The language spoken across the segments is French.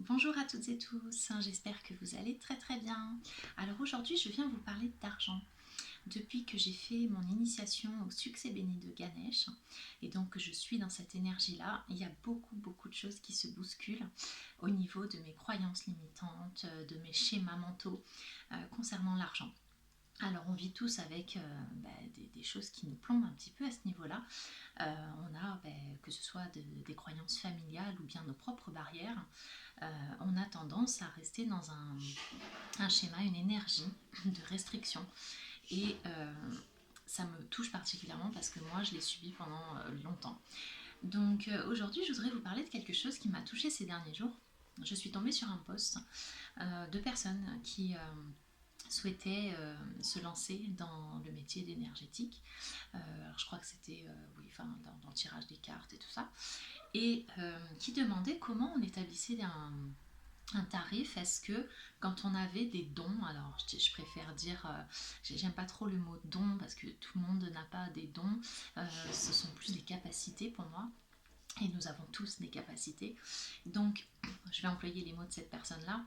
Bonjour à toutes et tous, j'espère que vous allez très très bien. Alors aujourd'hui je viens vous parler d'argent. Depuis que j'ai fait mon initiation au succès béni de Ganesh, et donc que je suis dans cette énergie-là, il y a beaucoup de choses qui se bousculent au niveau de mes croyances limitantes, de mes schémas mentaux concernant l'argent. Alors on vit tous avec des choses qui nous plombent un petit peu à ce niveau-là. On a, que ce soit des croyances familiales ou bien nos propres barrières, on a tendance à rester dans un schéma, une énergie de restriction. Et ça me touche particulièrement parce que moi, je l'ai subi pendant longtemps. Donc aujourd'hui, je voudrais vous parler de quelque chose qui m'a touchée ces derniers jours. Je suis tombée sur un post de personnes qui souhaitaient se lancer dans le métier d'énergétique. Alors je crois que c'était oui, enfin, dans le tirage des cartes et tout ça. Et qui demandait comment on établissait un tarif. Est-ce que quand on avait des dons, alors je préfère dire, j'aime pas trop le mot don parce que tout le monde n'a pas des dons, ce sont plus des capacités pour moi. Et nous avons tous des capacités. Donc, je vais employer les mots de cette personne-là.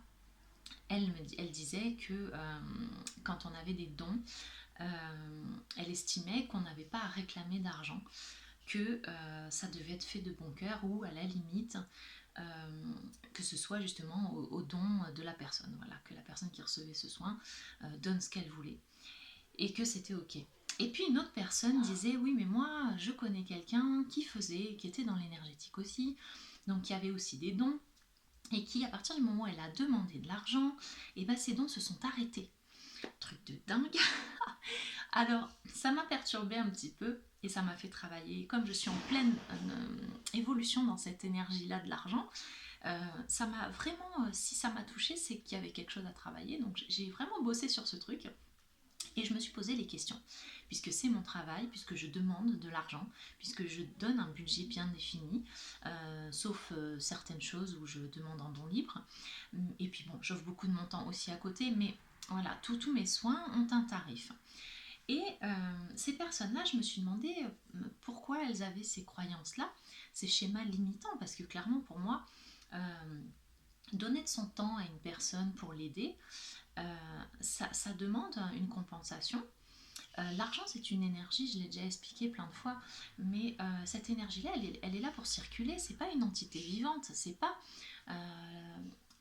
Elle disait que quand on avait des dons, elle estimait qu'on n'avait pas à réclamer d'argent, que ça devait être fait de bon cœur ou à la limite euh, que ce soit justement au don de la personne, voilà, que la personne qui recevait ce soin donne ce qu'elle voulait et que c'était ok. Et puis une autre personne disait oui mais moi je connais quelqu'un qui faisait, qui était dans l'énergétique aussi, donc qui avait aussi des dons et qui à partir du moment où elle a demandé de l'argent, et ben ses dons se sont arrêtés. Truc de dingue. Alors, ça m'a perturbée un petit peu et ça m'a fait travailler. Comme je suis en pleine évolution dans cette énergie-là de l'argent, ça m'a vraiment, si ça m'a touchée, c'est qu'il y avait quelque chose à travailler. Donc, j'ai vraiment bossé sur ce truc et je me suis posé les questions. Puisque c'est mon travail, puisque je demande de l'argent, puisque je donne un budget bien défini, sauf certaines choses où je demande en don libre. Et puis bon, j'offre beaucoup de montants aussi à côté, mais voilà, tous mes soins ont un tarif. Et ces personnes-là, je me suis demandé pourquoi elles avaient ces croyances-là, ces schémas limitants, parce que clairement pour moi, donner de son temps à une personne pour l'aider, ça demande une compensation. L'argent, c'est une énergie, je l'ai déjà expliqué plein de fois, mais cette énergie-là, elle est là pour circuler, c'est pas une entité vivante, c'est pas.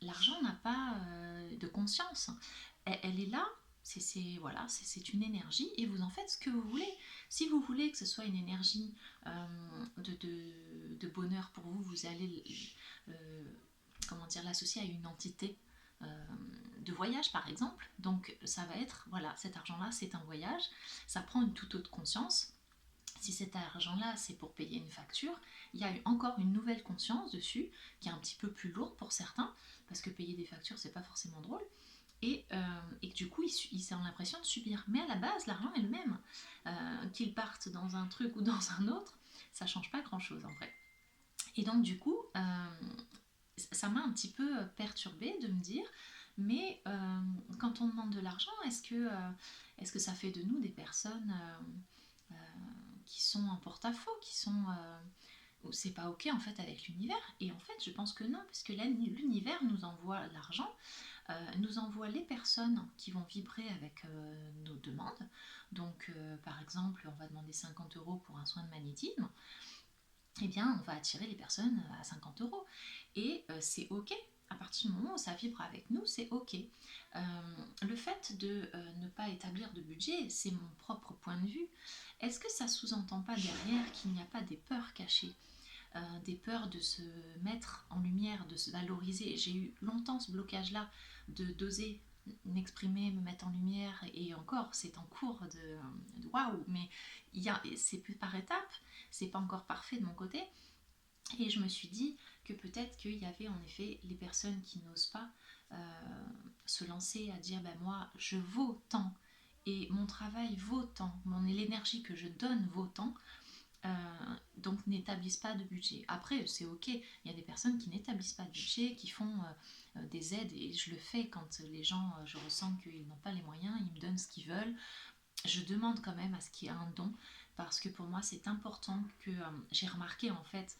L'argent n'a pas de conscience. Elle est là, voilà, c'est une énergie et vous en faites ce que vous voulez. Si vous voulez que ce soit une énergie de bonheur pour vous, vous allez comment dire, l'associer à une entité de voyage par exemple. Donc ça va être, voilà, cet argent-là c'est un voyage, ça prend une toute autre conscience. Si cet argent-là c'est pour payer une facture, il y a encore une nouvelle conscience dessus qui est un petit peu plus lourde pour certains, parce que payer des factures c'est pas forcément drôle. Et que du coup ils ont l'impression de subir. Mais à la base l'argent est le même. Qu'ils partent dans un truc ou dans un autre, ça change pas grand chose en vrai. Et donc du coup ça m'a un petit peu perturbée de me dire, mais quand on demande de l'argent, est-ce que ça fait de nous des personnes qui sont en porte-à-faux, qui sont c'est pas ok en fait avec l'univers? Et en fait, je pense que non, puisque l'univers nous envoie l'argent, nous envoie les personnes qui vont vibrer avec nos demandes. Donc, par exemple, on va demander 50 € pour un soin de magnétisme, eh bien, on va attirer les personnes à 50 euros. Et c'est ok. À partir du moment où ça vibre avec nous, c'est ok. Le fait de ne pas établir de budget, c'est mon propre point de vue. Est-ce que ça sous-entend pas derrière qu'il n'y a pas des peurs cachées, des peurs de se mettre en lumière, de se valoriser? J'ai eu longtemps ce blocage-là de d'oser m'exprimer, me mettre en lumière, et encore c'est en cours de waouh, mais c'est plus par étapes, c'est pas encore parfait de mon côté. Et je me suis dit que peut-être qu'il y avait en effet les personnes qui n'osent pas se lancer à dire ben moi je vaux tant et mon travail vaut tant, l'énergie que je donne vaut tant, donc n'établissent pas de budget. Après, c'est ok, il y a des personnes qui n'établissent pas de budget, qui font des aides, et je le fais quand les gens, je ressens qu'ils n'ont pas les moyens, ils me donnent ce qu'ils veulent. Je demande quand même à ce qu'il y ait un don, parce que pour moi c'est important que j'ai remarqué en fait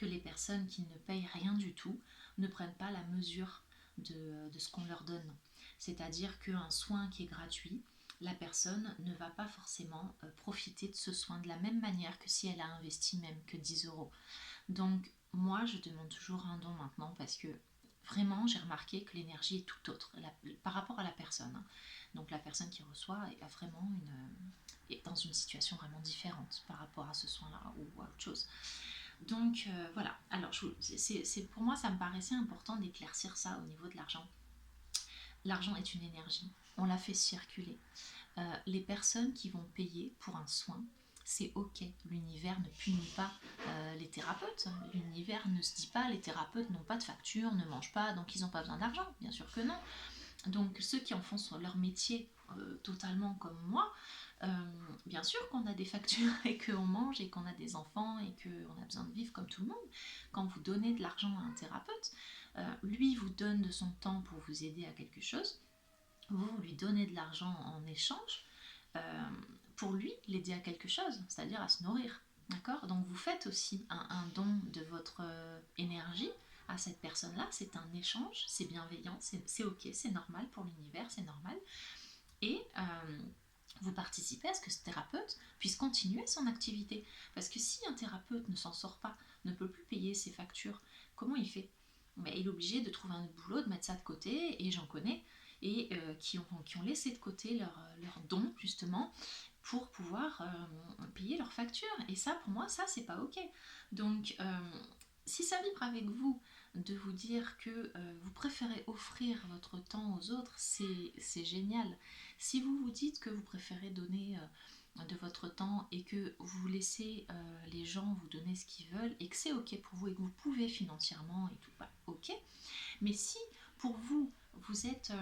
que les personnes qui ne payent rien du tout ne prennent pas la mesure de ce qu'on leur donne. C'est-à-dire qu'un soin qui est gratuit, la personne ne va pas forcément profiter de ce soin de la même manière que si elle a investi même que 10 euros. Donc moi je demande toujours un don maintenant parce que vraiment j'ai remarqué que l'énergie est tout autre par rapport à la personne. Donc la personne qui reçoit est vraiment est dans une situation vraiment différente par rapport à ce soin-là ou à autre chose. Donc voilà, alors pour moi ça me paraissait important d'éclaircir ça au niveau de l'argent. L'argent est une énergie, on la fait circuler. Les personnes qui vont payer pour un soin, c'est ok. L'univers ne punit pas les thérapeutes. L'univers ne se dit pas les thérapeutes n'ont pas de facture, ne mangent pas, donc ils n'ont pas besoin d'argent. Bien sûr que non. Donc ceux qui en font leur métier totalement comme moi, bien sûr qu'on a des factures et qu'on mange et qu'on a des enfants et qu'on a besoin de vivre comme tout le monde. Quand vous donnez de l'argent à un thérapeute, lui vous donne de son temps pour vous aider à quelque chose. Vous lui donnez de l'argent en échange pour lui l'aider à quelque chose, c'est-à-dire à se nourrir. D'accord. Donc vous faites aussi un don de votre énergie à cette personne-là, c'est un échange, c'est bienveillant, c'est ok, c'est normal pour l'univers, c'est normal. Et vous participez à ce que ce thérapeute puisse continuer son activité. Parce que si un thérapeute ne s'en sort pas, ne peut plus payer ses factures, comment il fait? Mais il est obligé de trouver un boulot, de mettre ça de côté, et j'en connais, et qui ont laissé de côté leur don, justement, pour pouvoir payer leurs factures. Et ça, pour moi, ça, c'est pas ok. Donc, si ça vibre avec vous, de vous dire que vous préférez offrir votre temps aux autres, c'est génial. Si vous vous dites que vous préférez donner de votre temps et que vous laissez les gens vous donner ce qu'ils veulent et que c'est ok pour vous et que vous pouvez financièrement et tout, bah, ok. Mais si pour vous, vous êtes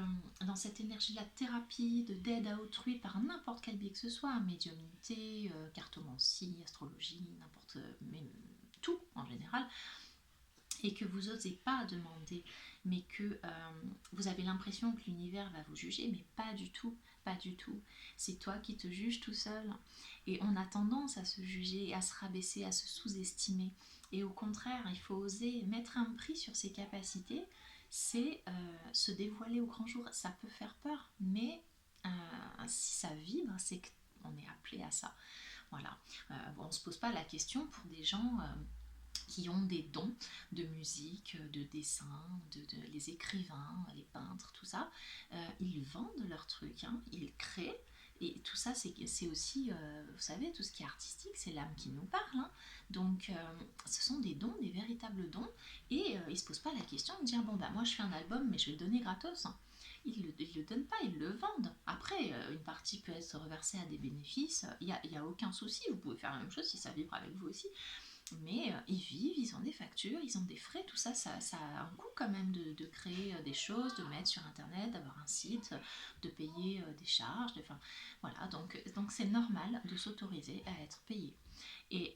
dans cette énergie-là de thérapie, d'aide à autrui par n'importe quel biais que ce soit, médiumnité, cartomancie, astrologie, n'importe, même tout en général, et que vous n'osez pas demander, mais que vous avez l'impression que l'univers va vous juger, mais pas du tout, pas du tout. C'est toi qui te juges tout seul. Et on a tendance à se juger, à se rabaisser, à se sous-estimer. Et au contraire, il faut oser mettre un prix sur ses capacités, c'est se dévoiler au grand jour. Ça peut faire peur, mais si ça vibre, c'est qu'on est appelé à ça. Voilà. Bon, on ne se pose pas la question pour des gens qui ont des dons de musique, de dessin, les écrivains, les peintres, tout ça. Ils vendent leurs trucs, hein, ils créent. Et tout ça, c'est aussi, vous savez, tout ce qui est artistique, c'est l'âme qui nous parle. Hein. Donc, ce sont des dons, des véritables dons. Et ils ne se posent pas la question de dire, bon, bah moi je fais un album, mais je vais le donner gratos. Hein. Ils ne le donnent pas, ils le vendent. Après, une partie peut être reversée à des bénéfices. Il n'y a aucun souci. Vous pouvez faire la même chose si ça vibre avec vous aussi. Mais ils vivent, ils ont des factures, ils ont des frais, tout ça, ça a un coût quand même de créer des choses, de mettre sur internet, d'avoir un site, de payer des charges, enfin voilà, donc c'est normal de s'autoriser à être payé. Et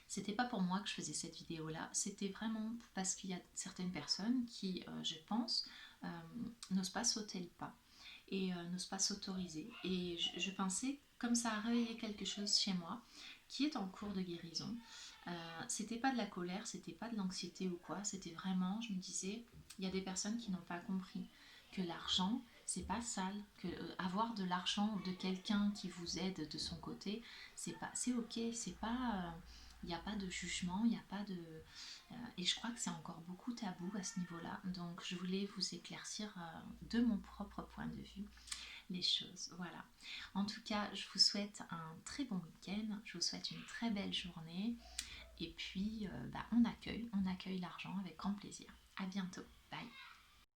c'était pas pour moi que je faisais cette vidéo là, c'était vraiment parce qu'il y a certaines personnes qui, je pense, n'osent pas sauter le pas et n'osent pas s'autoriser. Et je pensais, comme ça a réveillé quelque chose chez moi, qui est en cours de guérison. C'était pas de la colère, c'était pas de l'anxiété ou quoi, c'était vraiment, je me disais, il y a des personnes qui n'ont pas compris que l'argent, c'est pas sale, que avoir de l'argent de quelqu'un qui vous aide de son côté, c'est ok, c'est pas, il n'y a pas de jugement, il n'y a pas de, et je crois que c'est encore beaucoup tabou à ce niveau-là. Donc je voulais vous éclaircir de mon propre point de vue les choses. Voilà. En tout cas, je vous souhaite un très bon week-end. Je vous souhaite une très belle journée. Et puis, on accueille l'argent avec grand plaisir. À bientôt. Bye.